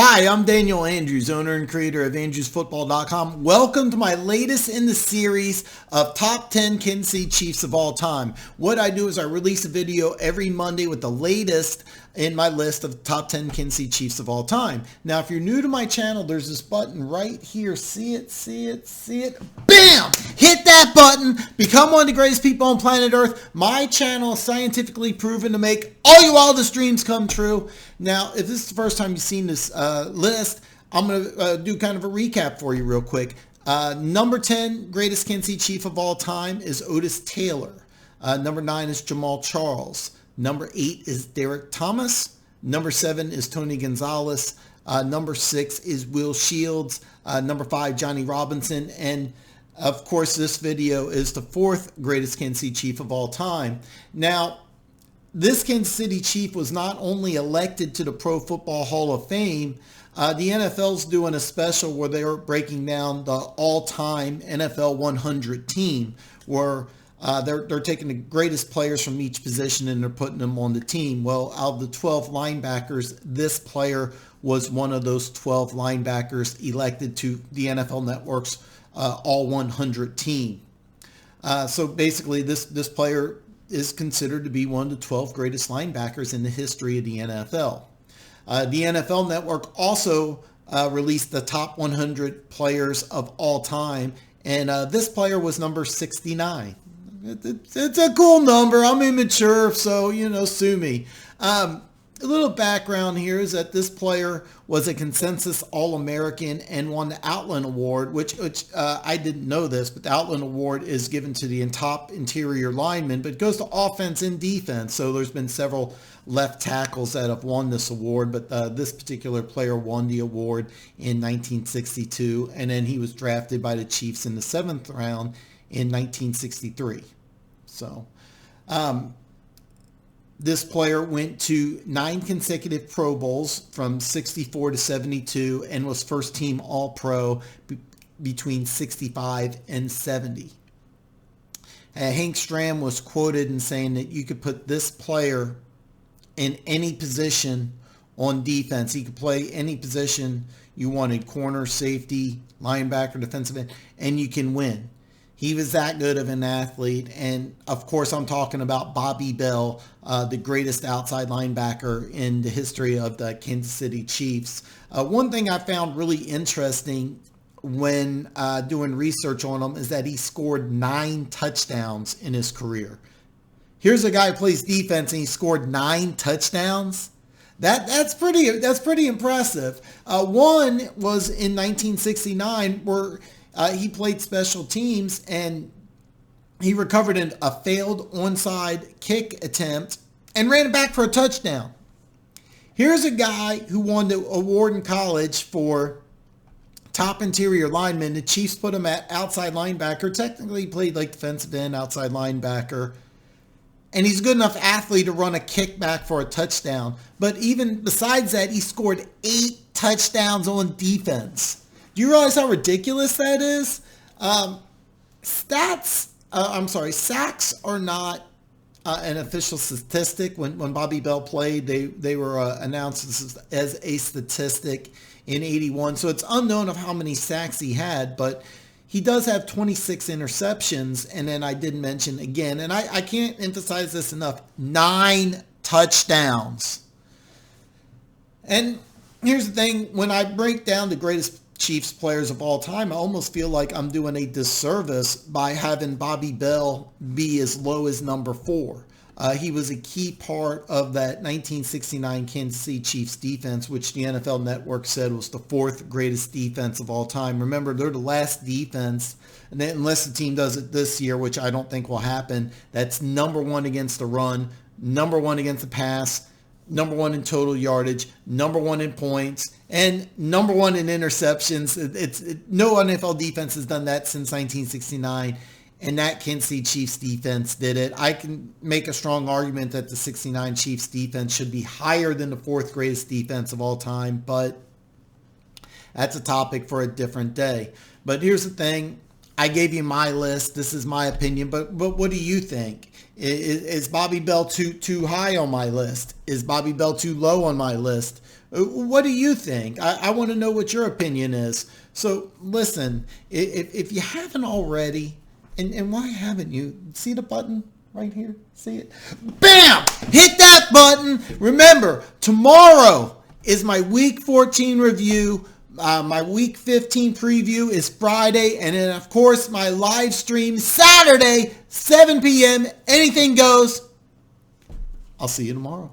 Hi, I'm Daniel Andrews, owner and creator of AndrewsFootball.com. Welcome to my latest in the series of Top 10 Kansas City Chiefs of all time. What I do is I release a video every Monday with the latest in my list of top 10 Kansas City Chiefs of all time. Now, if you're new to my channel, there's this button right here. See it? Bam! Hit that button. Become one of the greatest people on planet Earth. My channel is scientifically proven to make all your wildest dreams come true. Now, if this is the first time you've seen this list, I'm going to do kind of a recap for you real quick. Number 10, greatest Kansas City Chief of all time is Otis Taylor. Number 9 is Jamaal Charles. Number 8 is Derrick Thomas. Number 7 is Tony Gonzalez. Number 6 is Will Shields. Number 5, Johnny Robinson. And of course, this video is the 4th greatest Kansas City Chief of all time. Now, this Kansas City Chief was not only elected to the Pro Football Hall of Fame, the NFL's doing a special where they're breaking down the all-time NFL 100 team, where they're taking the greatest players from each position and they're putting them on the team. Well, out of the 12 linebackers, this player was one of those 12 linebackers elected to the NFL Network's all 100 team. So basically, this player is considered to be one of the 12 greatest linebackers in the history of the NFL. The NFL Network also released the top 100 players of all time, and this player was number 69. It's a cool number. I'm immature, so, sue me. A little background here is that this player was a consensus All-American and won the Outland Award, which I didn't know this, but the Outland Award is given to the top interior lineman, but it goes to offense and defense. So there's been several left tackles that have won this award, but this particular player won the award in 1962, and then he was drafted by the Chiefs in the 7th round in 1963. So, this player went to 9 consecutive Pro Bowls from 64 to 72 and was first team All-Pro between 65 and 70. Hank Stram was quoted in saying that you could put this player in any position on defense. He could play any position you wanted, corner, safety, linebacker, defensive end, and you can win. He was that good of an athlete. And of course, I'm talking about Bobby Bell, the greatest outside linebacker in the history of the Kansas City Chiefs. One thing I found really interesting when doing research on him is that he scored 9 touchdowns in his career. Here's a guy who plays defense and he scored 9 touchdowns. That's pretty impressive. One was in 1969 where he played special teams and he recovered a failed onside kick attempt and ran it back for a touchdown. Here's a guy who won the award in college for top interior lineman. The Chiefs put him at outside linebacker. Technically, he played like defensive end, outside linebacker. And he's a good enough athlete to run a kickback for a touchdown. But even besides that, he scored 8 touchdowns on defense. Do you realize how ridiculous that is? Sacks are not an official statistic. When Bobby Bell played, they were announced as a statistic in 81. So it's unknown of how many sacks he had, but he does have 26 interceptions. And then I did mention again, and I can't emphasize this enough, 9 touchdowns. And here's the thing, when I break down the greatest Chiefs players of all time, I almost feel like I'm doing a disservice by having Bobby Bell be as low as number 4. He was a key part of that 1969 Kansas City Chiefs defense, which the NFL Network said was the 4th greatest defense of all time. Remember, they're the last defense, and then, unless the team does it this year, which I don't think will happen, that's number 1 against the run, number 1 against the pass, number 1 in total yardage, number 1 in points, and number 1 in interceptions. No NFL defense has done that since 1969, and that Kansas City Chiefs defense did it. I can make a strong argument that the 69 Chiefs defense should be higher than the 4th greatest defense of all time, but that's a topic for a different day. But here's the thing. I gave you my list. This is my opinion, but what do you think? Is Bobby Bell too high on my list? Is Bobby Bell too low on my list? What do you think? I want to know what your opinion is. So listen, if you haven't already, and why haven't you? See the button right here? See it? Bam! Hit that button. Remember, tomorrow is my Week 14 review. My Week 15 preview is Friday. And then, of course, my live stream Saturday, 7 p.m. Anything goes. I'll see you tomorrow.